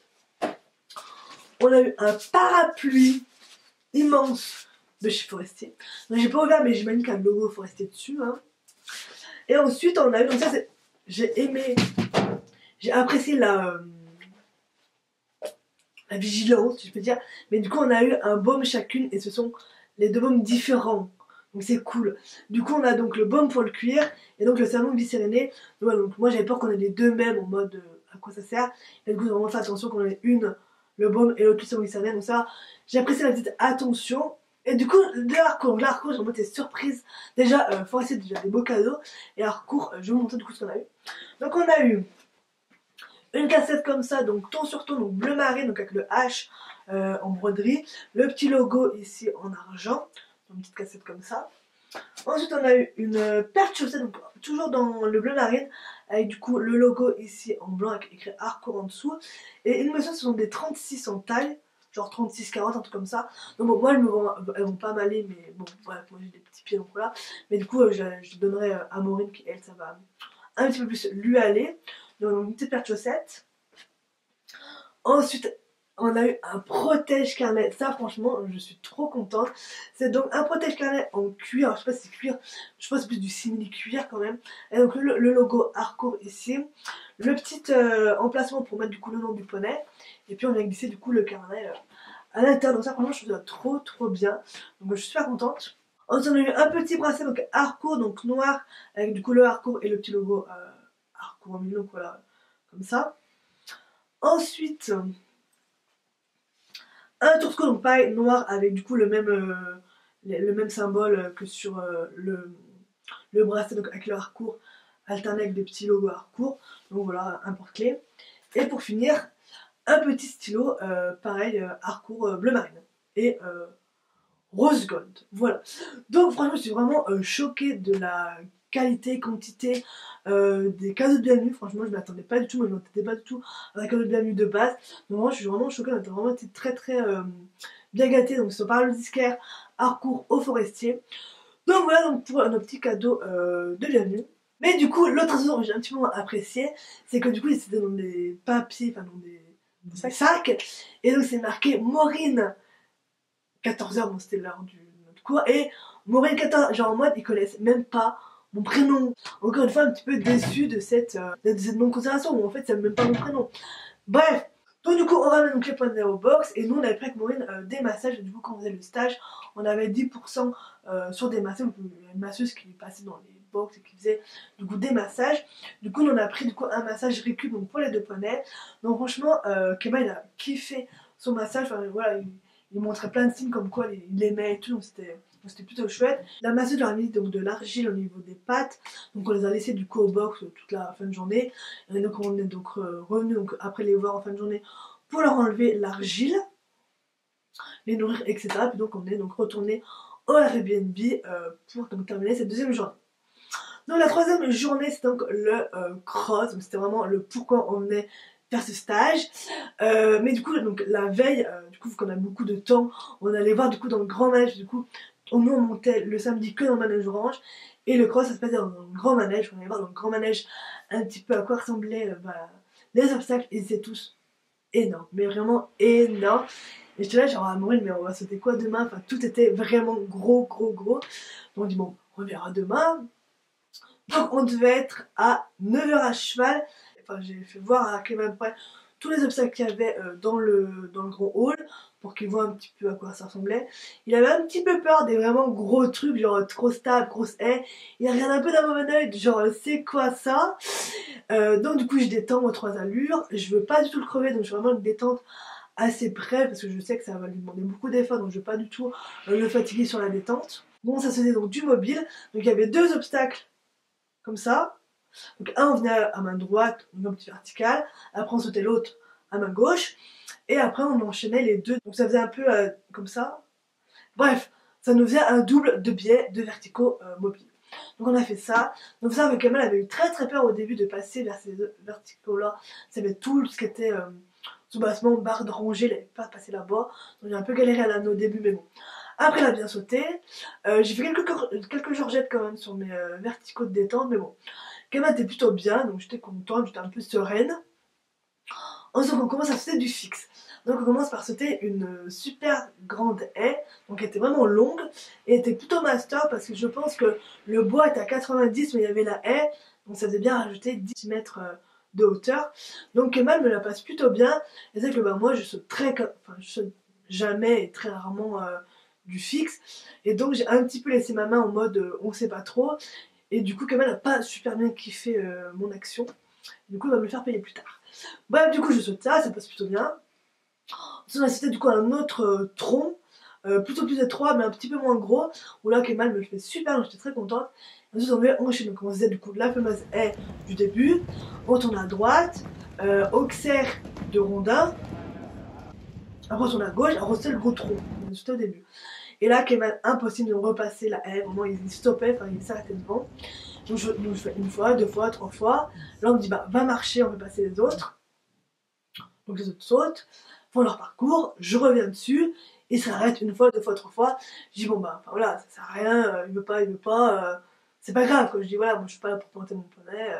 On a eu un parapluie immense de chez Forestier, donc j'ai pas ouvert mais j'imagine qu'il y a le logo Forestier dessus hein. Et ensuite on a eu, donc ça c'est, j'ai aimé, j'ai apprécié la vigilance, si je peux dire. Mais du coup, on a eu un baume chacune, et ce sont les deux baumes différents. Donc c'est cool. Du coup, on a donc le baume pour le cuir, et donc le savon glycériné. Donc moi, j'avais peur qu'on ait les deux mêmes, en mode à quoi ça sert. Et du coup, j'ai vraiment fait attention qu'on ait une, le baume, et l'autre le savon glycériné. Donc ça, j'ai apprécié la petite attention. Et du coup, de Harcourt, j'ai vraiment été surprise. Déjà, Forestier, déjà des beaux cadeaux. Et Harcourt, je vais vous montrer du coup ce qu'on a eu. Donc on a eu une cassette comme ça, donc ton sur ton, donc bleu marine, donc avec le H en broderie, le petit logo ici en argent, une petite cassette comme ça. Ensuite on a eu une paire de chaussettes, donc toujours dans le bleu marine, avec du coup le logo ici en blanc avec écrit Harcourt en dessous. Et il me semble que ce sont des 36 en taille, genre 36-40, un truc comme ça. Donc bon, moi elles vont pas m'aller, mais bon voilà, moi j'ai des petits pieds donc voilà. Mais du coup je donnerai à Maureen qui elle ça va un petit peu plus lui aller. Donc une petite paire de chaussettes. Ensuite, on a eu un protège-carnet. Ça, franchement, je suis trop contente. C'est donc un protège-carnet en cuir. Alors, je sais pas si c'est cuir, je pense que c'est plus du simili-cuir quand même. Et donc le logo Harcourt ici. Le petit emplacement pour mettre du coup le nom du poney. Et puis on vient glisser du coup le carnet à l'intérieur. Donc ça, franchement, je trouve ça trop trop bien. Donc je suis super contente. Ensuite, on a eu un petit bracelet, donc Harcourt, donc noir, avec du coup le Harcourt et le petit logo Harcourt en milieu, donc voilà, comme ça. Ensuite, Un tourteau, donc pareil, noir, avec du coup le même symbole que sur le bracelet, donc avec le harcourt, alterné avec des petits logos harcourt. Donc voilà, un porte-clés. Et pour finir, un petit stylo, pareil, harcourt bleu marine. Et rose gold. Voilà. Donc franchement, je suis vraiment choquée de la qualité, quantité des cadeaux de bienvenue. Franchement, je ne m'attendais pas du tout. Moi, je ne m'attendais pas du tout à un cadeau de bienvenue de base. Donc vraiment, je suis vraiment choquée. On a vraiment été très très bien gâtés. Donc, sur Parole disquaire, Harcourt au Forestier. Donc voilà donc pour nos petits cadeaux de bienvenue. Mais du coup, l'autre chose que j'ai un petit peu moins apprécié, c'est que du coup, c'était dans des papiers, enfin dans des sacs. Et donc, c'est marqué Maureen 14h, bon c'était l'heure de notre cours, et Maureen 14h, genre en mode ils connaissent même pas mon prénom. Encore une fois, un petit peu déçu de cette non-considération, où en fait c'est même pas mon prénom. Bref, donc du coup on ramène donc les points de au box, et nous on avait pris avec Maureen des massages, et du coup quand on faisait le stage, on avait 10% sur des massages, il y a une masseuse qui passait dans les box et qui faisait du coup des massages. Du coup on a pris du coup un massage récup donc pour les 2 poignets. Donc franchement, Kemal il a kiffé son massage, enfin voilà, il montrait plein de signes comme quoi il aimait et tout, donc c'était plutôt chouette. La masseuse leur a mis donc de l'argile au niveau des pattes, donc on les a laissés du coup au box toute la fin de journée. Et donc on est donc revenu donc après les voir en fin de journée pour leur enlever l'argile, les nourrir, etc. Puis donc on est donc retourné au Airbnb pour donc terminer cette 2e journée. Donc la 3e journée, c'est donc le cross, donc c'était vraiment le pourquoi on venait faire ce stage. Mais du coup, donc la veille, du coup, vu qu'on a beaucoup de temps, on allait voir du coup dans le grand manège. Du coup, on montait le samedi que dans le manège orange, et le cross ça se passait dans le grand manège. On allait voir dans le grand manège un petit peu à quoi ressemblaient les obstacles, et c'est tous énormes, mais vraiment énormes. Et j'étais là genre à Maureen, mais on va sauter quoi demain? Enfin, tout était vraiment gros. Donc on dit bon, on verra demain. Donc on devait être à 9h à cheval. Enfin, j'ai fait voir à Clément après tous les obstacles qu'il y avait dans le grand hall pour qu'il voit un petit peu à quoi ça ressemblait. Il avait un petit peu peur des vraiment gros trucs, genre trop stable, grosse haie. Il regarde un peu d'un mauvais oeil, genre c'est quoi ça? Donc du coup je détends aux 3 allures. Je veux pas du tout le crever, donc je veux vraiment une détente assez brève parce que je sais que ça va lui demander beaucoup d'efforts, donc je veux pas du tout le fatiguer sur la détente. Bon, ça se faisait donc du mobile, donc il y avait 2 obstacles comme ça. Donc un on venait à main droite, un petit vertical, après on sautait l'autre à main gauche, et après on enchaînait les 2, donc ça faisait un peu comme ça. Bref, ça nous faisait un double de biais de verticaux mobiles. Donc on a fait ça. Donc ça, avec Kamel avait eu très très peur au début de passer vers ces verticaux là. Ça avait tout ce qui était sous-bassement, barre de rangée, il n'avait pas passé là-bas. Donc j'ai un peu galéré à l'anneau au début, mais bon. Après, il a bien sauté. J'ai fait quelques georgettes quand même sur mes verticaux de détente, mais bon. Kamel était plutôt bien, donc j'étais contente, j'étais un peu sereine. Ensuite, on commence à sauter du fixe. Donc on commence par sauter une super grande haie, donc elle était vraiment longue, et était plutôt master, parce que je pense que le bois était à 90, mais il y avait la haie, donc ça faisait bien rajouter 10 mètres de hauteur. Donc Kemal me la passe plutôt bien, et c'est que moi je saute je saute jamais et très rarement du fixe, et donc j'ai un petit peu laissé ma main en mode on sait pas trop, et du coup Kemal n'a pas super bien kiffé mon action, du coup il va me le faire payer plus tard. Bref, du coup je saute ça passe plutôt bien. Ensuite on a sauté du coup un autre tronc, plutôt plus étroit mais un petit peu moins gros, où là Kemal me le fait super, donc j'étais très contente. Ensuite on va enchaîner, donc on faisait du coup la fameuse haie du début, on retourne à droite, auxerre de rondin, après on tourne à gauche, après c'est le gros tronc, on sauté au début. Et là Kemal, impossible de repasser la haie, vraiment il stoppait, enfin il s'arrêtait devant. Donc je fais une fois, 2 fois, 3 fois, là on me dit bah va marcher, on va passer les autres. Donc les autres sautent, font leur parcours, je reviens dessus, ils s'arrêtent 1 fois, 2 fois, 3 fois. Je dis bon bah enfin, voilà, ça sert à rien, il veut pas, c'est pas grave quoi. Je dis voilà, moi je suis pas là pour planter mon poney.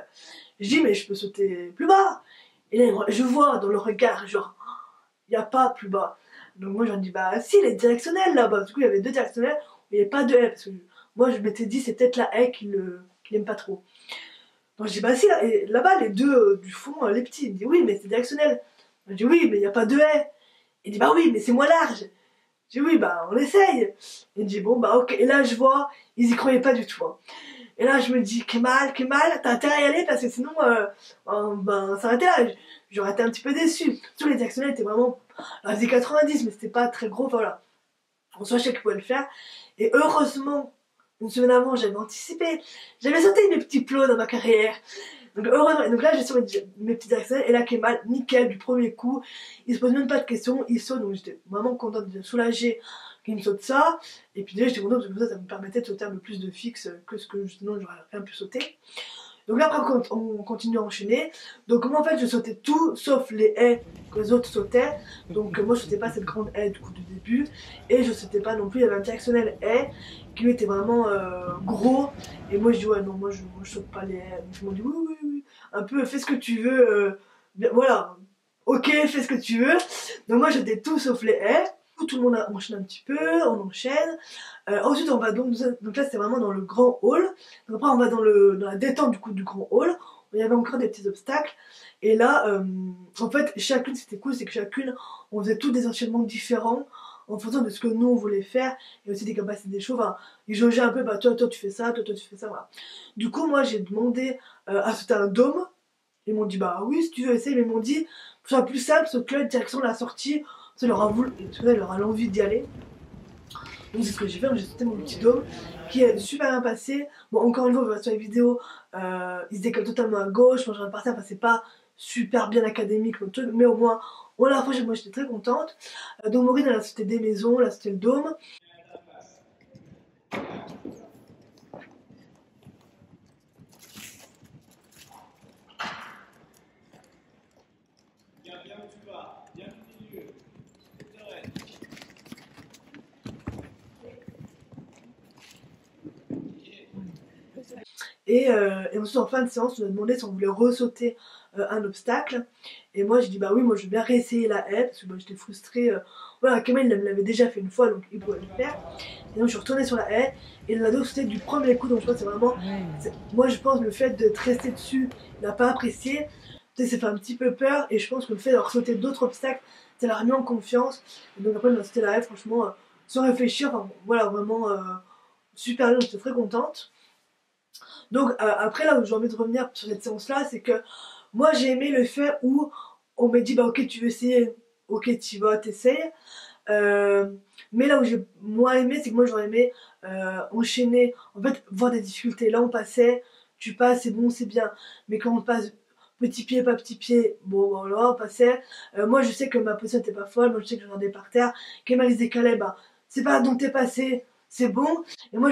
Je dis mais je peux sauter plus bas. Et là je vois dans le regard genre il n'y a pas plus bas. Donc moi j'en dis bah si les directionnels là-bas. Du coup il y avait 2 directionnels, mais il n'y avait pas de haie parce que moi je m'étais dit c'est peut-être la haie qu'il aime pas trop. Donc je dis bah si là-bas les 2 du fond, les petits. Il me dit oui mais c'est directionnel. Je dis oui mais il n'y a pas de haie. Il dit bah oui mais c'est moins large. Je dis oui bah on essaye. Il dit bon bah ok. Et là je vois, ils y croyaient pas du tout. Hein. Et là je me dis Kemal, t'as intérêt à y aller parce que sinon ben ça arrêtait là. j'aurais été un petit peu déçue. Tous les directionnels étaient vraiment, alors, ils faisaient 90 mais c'était pas très gros, enfin voilà. En soi je sais qu'ils pouvaient le faire. Et heureusement, une semaine avant j'avais anticipé, j'avais sauté mes petits plots dans ma carrière. Donc heureusement, donc là j'ai sur mes petits directionnels et là Kemal, nickel du premier coup, il se pose même pas de questions, il saute, donc j'étais vraiment contente de soulager qu'il me saute ça. Et puis déjà j'étais contente parce que ça me permettait de sauter un peu plus de fixe que ce que sinon j'aurais rien pu sauter. Donc là après on continue à enchaîner. Donc moi en fait je sautais tout sauf les haies que les autres sautaient. Donc moi je sautais pas cette grande haie du coup du début. Et je sautais pas non plus, il y avait un directionnel haie qui lui était vraiment gros. Et moi je dis ouais non moi je saute pas les haies. Donc ils m'ont dit oui. Un peu fais ce que tu veux. Voilà. Ok fais ce que tu veux. Donc moi j'étais tout sauf les haies. Tout le monde enchaîne un petit peu, on enchaîne. Ensuite on va donc là c'était vraiment dans le grand hall. Donc après on va dans la détente du coup du grand hall. Il y avait encore des petits obstacles. Et là en fait chacune c'était cool, c'est que chacune on faisait tous des enchaînements différents en fonction de ce que nous on voulait faire et aussi des capacités des chevaux. Enfin, ils jaugeaient un peu, bah toi tu fais ça, toi tu fais ça, voilà. Du coup moi j'ai demandé à sauter un dôme. Ils m'ont dit bah oui si tu veux essayer, mais ils m'ont dit que ce soit plus simple, saute là direction la sortie. Ça leur a voulu, ça leur a l'envie d'y aller. Donc c'est ce que j'ai fait, j'ai sauté mon petit dôme qui est super bien passé. Bon encore une fois, on va sur les vidéos, il se décale totalement à gauche, moi je repartais, enfin c'est pas super bien académique mon truc, mais au moins on l'a fait, moi j'étais très contente. Donc Maureen elle a sauté des maisons, elle a sauté le dôme. Et ensuite en fin de séance on a demandé si on voulait ressauter un obstacle. Et moi j'ai dit bah oui moi je veux bien réessayer la haie parce que j'étais frustrée. Voilà Kemal il me l'avait déjà fait une fois donc il pouvait le faire. Et donc je suis retournée sur la haie et il l'a donc sauté du premier coup. Donc je pense que c'est vraiment, moi je pense le fait de rester dessus il n'a pas apprécié. Tu sais, ça fait un petit peu peur et je pense que le fait d'avoir sauté d'autres obstacles ça l'a remis en confiance. Et donc après il m'a sauté la haie franchement sans réfléchir. Enfin, voilà vraiment super bien, j'étais très contente. Donc après là où j'ai envie de revenir sur cette séance là c'est que moi j'ai aimé le fait où on m'a dit bah ok tu veux essayer, ok tu vas t'essayes. Mais là où j'ai moins aimé c'est que moi j'aurais aimé enchaîner, en fait voir des difficultés. Là on passait, tu passes c'est bon c'est bien, mais quand on passe petit pied pas petit pied, bon voilà on passait. Moi je sais que ma position était pas folle, moi je sais que je regardais par terre, Kemal se décalait, bah c'est pas donc t'es passé, c'est bon. Et moi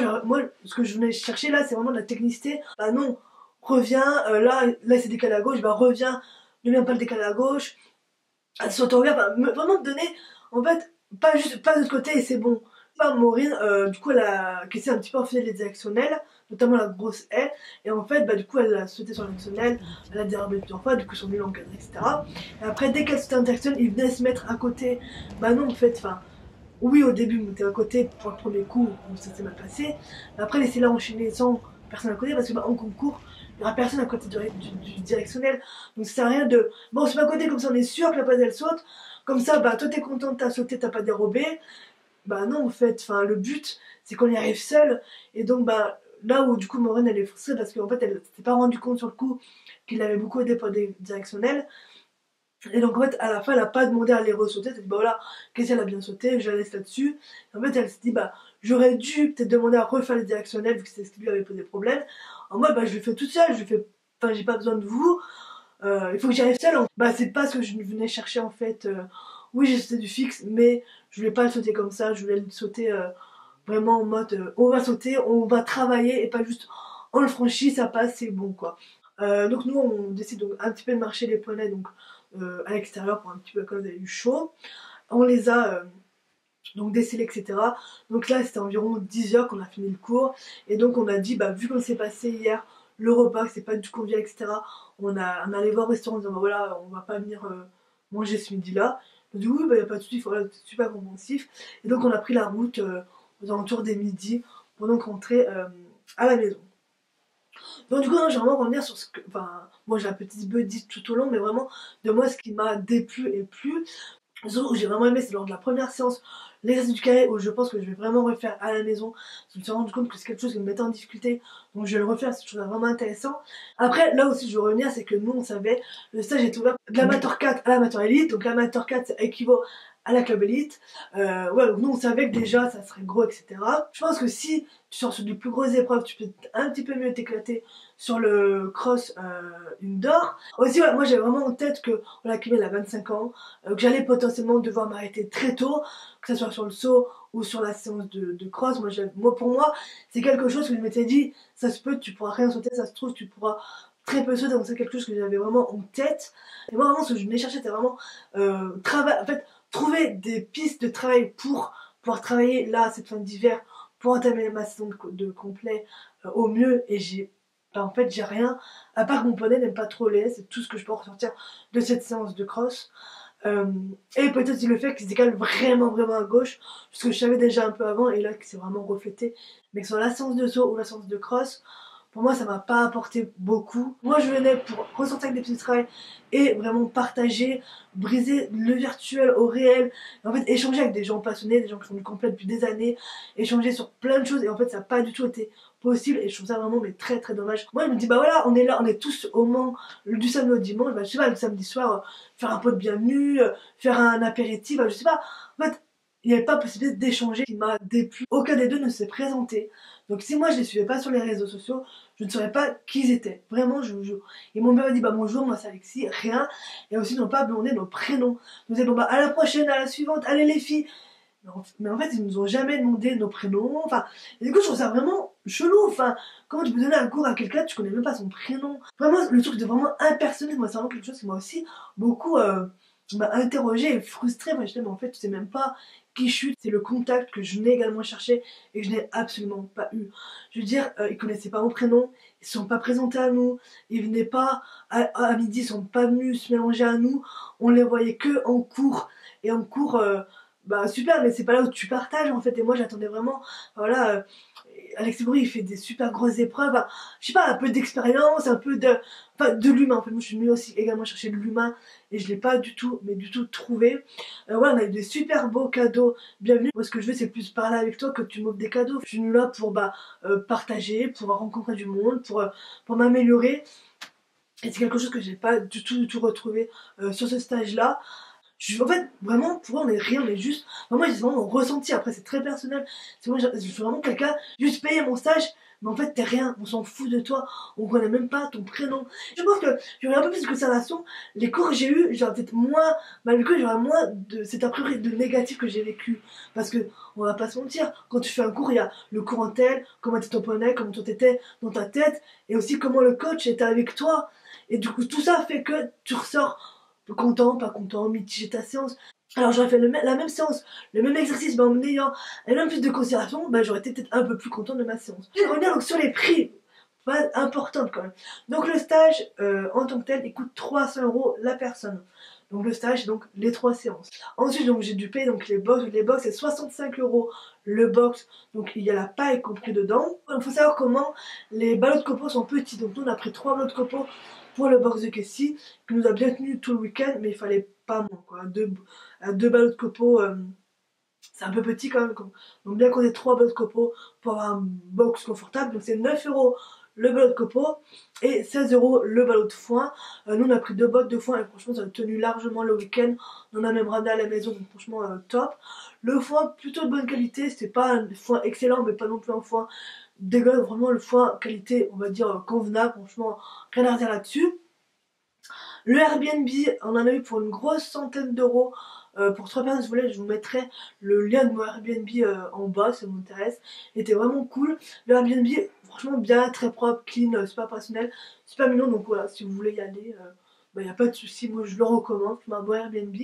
ce que je venais chercher là c'est vraiment de la technicité. Bah non, reviens, là c'est décalé à gauche, bah reviens, ne viens pas le décaler à gauche, sur ton regard, bah, vraiment te donner en fait pas juste pas de l'autre côté et c'est bon. Maureen, du coup elle a cassé un petit peu enfiler les directionnels, notamment la grosse haie, et en fait bah du coup elle a sauté sur le directionnel, elle a dérobé plusieurs fois, du coup son nul encadré, etc. Et après dès qu'elle sautait un directionnel, il venait se mettre à côté. Bah non en fait, enfin oui au début il était à côté pour le premier coup, donc ça s'est mal passé. Mais après laissez-la enchaîner sans personne à côté parce que bah, en concours, il n'y aura personne à côté du directionnel. Donc ça sert à rien de bon on se met à côté comme ça on est sûr que la passe elle saute. Comme ça bah toi t'es contente, t'as sauté, t'as pas dérobé. Bah non en fait, enfin le but c'est qu'on y arrive seul. Et donc bah là où du coup Maureen elle est frustrée parce qu'en fait elle s'était pas rendu compte sur le coup qu'il avait beaucoup aidé pour des directionnels. Et donc en fait à la fin elle a pas demandé à les ressauter, elle s'est dit bah voilà, qu'est-ce qu'elle a bien sauté, je la laisse là-dessus. En fait elle s'est dit bah j'aurais dû peut-être demander à refaire les directionnels vu que c'est ce qui lui avait posé problème. En mode bah je le fais toute seule, je le fais, enfin j'ai pas besoin de vous, il faut que j'y arrive seule. Bah c'est pas ce que je venais chercher en fait. Oui j'ai sauté du fixe mais je voulais pas le sauter comme ça, je voulais le sauter vraiment en mode on va sauter, on va travailler et pas juste on le franchit, ça passe, c'est bon quoi. Donc nous on décide donc un petit peu de marcher les poignets donc à l'extérieur pour un petit peu quand il y a eu chaud. On les a donc décelés etc. Donc là c'était environ 10 h qu'on a fini le cours et donc on a dit bah vu qu'on s'est passé hier le repas que c'est pas du tout convivial etc. On allait voir au restaurant en disant bah voilà on va pas venir manger ce midi là. On a dit oui bah y a pas de soucis, voilà, c'est super compréhensif. Et donc on a pris la route aux alentours des midi pour donc rentrer à la maison. Donc du coup non, j'ai vraiment revenir sur ce que, enfin moi j'ai la petite buddy tout au long mais vraiment de moi ce qui m'a déplu et plu. Le jour où j'ai vraiment aimé, c'est lors de la première séance, l'exercice du carré, où je pense que je vais vraiment refaire à la maison. Je me suis rendu compte que c'est quelque chose qui me mettait en difficulté, donc je vais le refaire, c'est toujours vraiment intéressant. Après, là aussi, je veux revenir, c'est que nous, on savait, le stage est ouvert de l'amateur 4 à l'amateur élite, donc l'amateur 4, ça équivaut à la club élite. Ouais, donc nous, on savait que déjà, ça serait gros, etc. Je pense que si tu sors sur de plus grosses épreuves, tu peux un petit peu mieux t'éclater sur le cross indoor. Aussi, ouais, moi, j'avais vraiment en tête que voilà, Kimel a 25 ans, que j'allais potentiellement devoir m'arrêter très tôt, que ce soit sur le saut ou sur la séance de cross. Pour moi, c'est quelque chose que je m'étais dit, ça se peut, tu pourras rien sauter, ça se trouve, tu pourras très peu sauter, donc c'est quelque chose que j'avais vraiment en tête. Et moi, vraiment, ce que je venais chercher, c'était vraiment en fait, trouver des pistes de travail pour pouvoir travailler là, cette fin d'hiver, pour entamer ma saison de complet au mieux. Et en fait, j'ai rien, à part que mon poney n'aime pas trop les, c'est tout ce que je peux ressortir de cette séance de cross. Et peut-être le fait qu'il se décale vraiment à gauche, ce que je savais déjà un peu avant, et là que c'est vraiment reflété, mais que sur la séance de saut ou la séance de cross, pour moi ça m'a pas apporté beaucoup. Moi je venais pour ressortir avec des petits travails et vraiment partager, briser le virtuel au réel, et en fait échanger avec des gens passionnés, des gens qui font du complet depuis des années, échanger sur plein de choses, et en fait ça n'a pas du tout été possible, et je trouve ça vraiment mais très dommage. Moi je me dis bah voilà, on est là, on est tous au Mans du samedi au dimanche, bah je sais pas, le samedi soir faire un pot de bienvenue, faire un apéritif, je sais pas. En fait, il n'y avait pas possibilité d'échanger qui m'a déplu. Aucun des deux ne s'est présenté. Donc si moi je les suivais pas sur les réseaux sociaux, je ne saurais pas qui ils étaient. Vraiment, je vous jure. Et mon père m'a dit bah bonjour, moi c'est Alexis, rien. Et aussi ils n'ont pas demandé nos prénoms. Ils nous dit bon bah à la prochaine, à la suivante, allez les filles. Mais en fait, ils nous ont jamais demandé nos prénoms. Enfin, et du coup, je trouve ça vraiment chelou. Enfin, comment tu peux donner un cours à quelqu'un, tu connais même pas son prénom. Vraiment, le truc de vraiment impersonnel, moi, c'est vraiment quelque chose qui m'a aussi beaucoup m'a interrogé et frustré. Moi, je disais, mais en fait, tu sais même pas qui je suis. C'est le contact que je n'ai également cherché et que je n'ai absolument pas eu. Je veux dire, ils connaissaient pas mon prénom, ils se sont pas présentés à nous, ils venaient pas à midi, ils sont pas venus se mélanger à nous. On les voyait que en cours. Et en cours, bah super, mais c'est pas là où tu partages en fait. Et moi j'attendais vraiment, voilà, Alexis Boury il fait des super grosses épreuves, je sais pas, un peu d'expérience, un peu de l'humain. En fait, moi je suis venue aussi également chercher de l'humain et je l'ai pas du tout, mais du tout trouvé. Ouais, on a eu des super beaux cadeaux, bienvenue. Moi ce que je veux c'est plus parler avec toi que tu m'offres des cadeaux. Je suis venue là pour partager, pour rencontrer du monde, pour m'améliorer. Et c'est quelque chose que j'ai pas du tout retrouvé sur ce stage là. En fait, vraiment, pour moi, on est rien, on est juste. Enfin, moi, j'ai vraiment mon ressenti. Après, c'est très personnel. C'est moi, je suis vraiment quelqu'un, juste payer mon stage, mais en fait, t'es rien. On s'en fout de toi. On connaît même pas ton prénom. Je pense que j'aurais un peu plus de conservation. Les cours que j'ai eu, j'aurais peut-être moins, malgré que j'aurais moins de cet a priori de négatif que j'ai vécu. Parce que, on va pas se mentir, quand tu fais un cours, il y a le cours en tel, comment était ton poney, comment toi t'étais dans ta tête, et aussi comment le coach était avec toi. Et du coup, tout ça fait que tu ressors content, pas content, mitigé ta séance. Alors j'aurais fait la même séance, le même exercice, mais en ayant un même plus de considération, j'aurais été peut-être un peu plus content de ma séance. Je vais revenir donc sur les prix, pas importante quand même. Donc le stage en tant que tel, il coûte 300 € la personne. Donc le stage, donc les 3 séances. Ensuite donc j'ai dû payer donc les box. Les box c'est 65 € le box, donc il y a la paille compris dedans. Il faut savoir comment les ballots de copeaux sont petits. Donc nous on a pris 3 ballots de copeaux pour le box de Casey, qui nous a bien tenu tout le week-end, mais il fallait pas moins quoi. Deux ballots de copeaux, c'est un peu petit quand même. Donc bien qu'on ait 3 ballots de copeaux pour avoir un box confortable, donc c'est 9 € le ballot de copeaux et 16 € le ballot de foin. Nous on a pris 2 bottes de foin et franchement ça a tenu largement le week-end. On en a même ramené à la maison, donc franchement top. Le foin plutôt de bonne qualité, c'est pas un foin excellent mais pas non plus un foin dégueulasse, vraiment le foin qualité on va dire convenable, franchement rien à dire là-dessus. Le Airbnb, on en a eu pour une grosse centaine d'euros. Pour 3 personnes, si vous voulez, je vous mettrai le lien de mon Airbnb en bas, si ça vous intéresse. Il était vraiment cool. Le Airbnb, franchement bien, très propre, clean, super personnel, super mignon. Donc voilà, si vous voulez y aller, il n'y a pas de souci. Moi, je le recommande. C'est un bon Airbnb.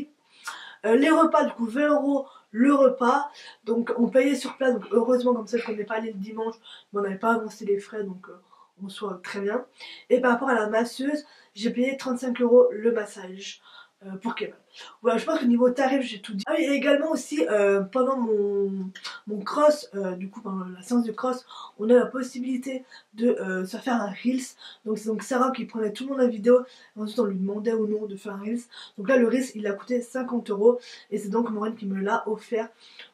Les repas, du coup, 20 € le repas. Donc on payait sur place. Donc heureusement, comme ça, je n'est pas allé le dimanche, mais on n'avait pas avancé les frais. Donc on soit très bien. Et par rapport à la masseuse, j'ai payé 35 € le massage. pour Kemal. Voilà, je pense que niveau tarif j'ai tout dit. Ah oui, et également aussi pendant mon cross, du coup pendant la séance de cross, on a la possibilité de se faire un Reels. Donc c'est donc Sarah qui prenait tout le monde la vidéo, et ensuite on lui demandait ou non de faire un Reels. Donc là le Reels il a coûté 50 € et c'est donc Maureen qui me l'a offert.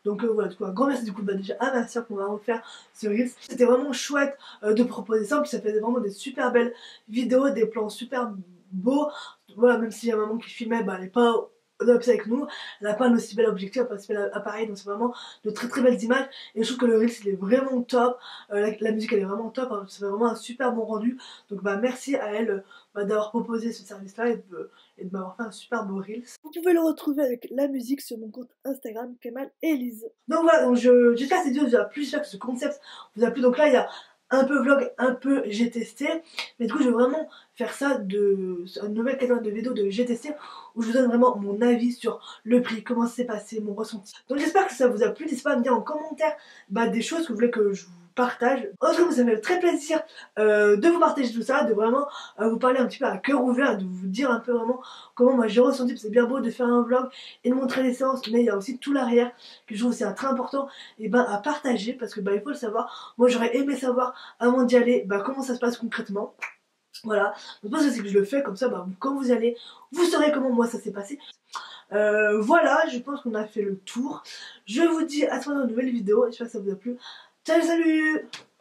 Donc voilà, du coup un grand merci du coup déjà à ma soeur qui m'a offert ce Reels. C'était vraiment chouette de proposer ça, puis ça faisait vraiment des super belles vidéos, des plans super beaux. Voilà, même s'il y a maman qui filmait, bah elle n'est pas obsessive avec nous, elle n'a pas un aussi bel objectif, pas un aussi bel appareil, donc c'est vraiment de très très belles images. Et je trouve que le Reels il est vraiment top, la musique elle est vraiment top, hein, ça fait vraiment un super bon rendu. Donc bah merci à elle d'avoir proposé ce service là et de m'avoir fait un super beau Reels. Vous pouvez le retrouver avec la musique sur mon compte Instagram Kemal Elise. Donc voilà, donc j'espère que cette vidéo vous a plu, j'espère que ce concept vous a plu. Donc là il y a un peu vlog, un peu j'ai testé, mais du coup je vais vraiment faire ça de une nouvelle catégorie de vidéos de j'ai testé où je vous donne vraiment mon avis sur le prix, comment ça s'est passé, mon ressenti. Donc j'espère que ça vous a plu, n'hésitez pas à me dire en commentaire des choses que vous voulez que je vous partage. En tout cas, ça me fait très plaisir de vous partager tout ça, de vraiment vous parler un petit peu à cœur ouvert, de vous dire un peu vraiment comment moi j'ai ressenti, parce que c'est bien beau de faire un vlog et de montrer les séances, mais il y a aussi tout l'arrière que je trouve c'est très important et à partager, parce que il faut le savoir. Moi j'aurais aimé savoir avant d'y aller comment ça se passe concrètement. Voilà, donc moi c'est que je le fais comme ça, quand vous y allez, vous saurez comment moi ça s'est passé. Voilà, je pense qu'on a fait le tour. Je vous dis à très bientôt dans une nouvelle vidéo, j'espère que ça vous a plu. Ciao, salut!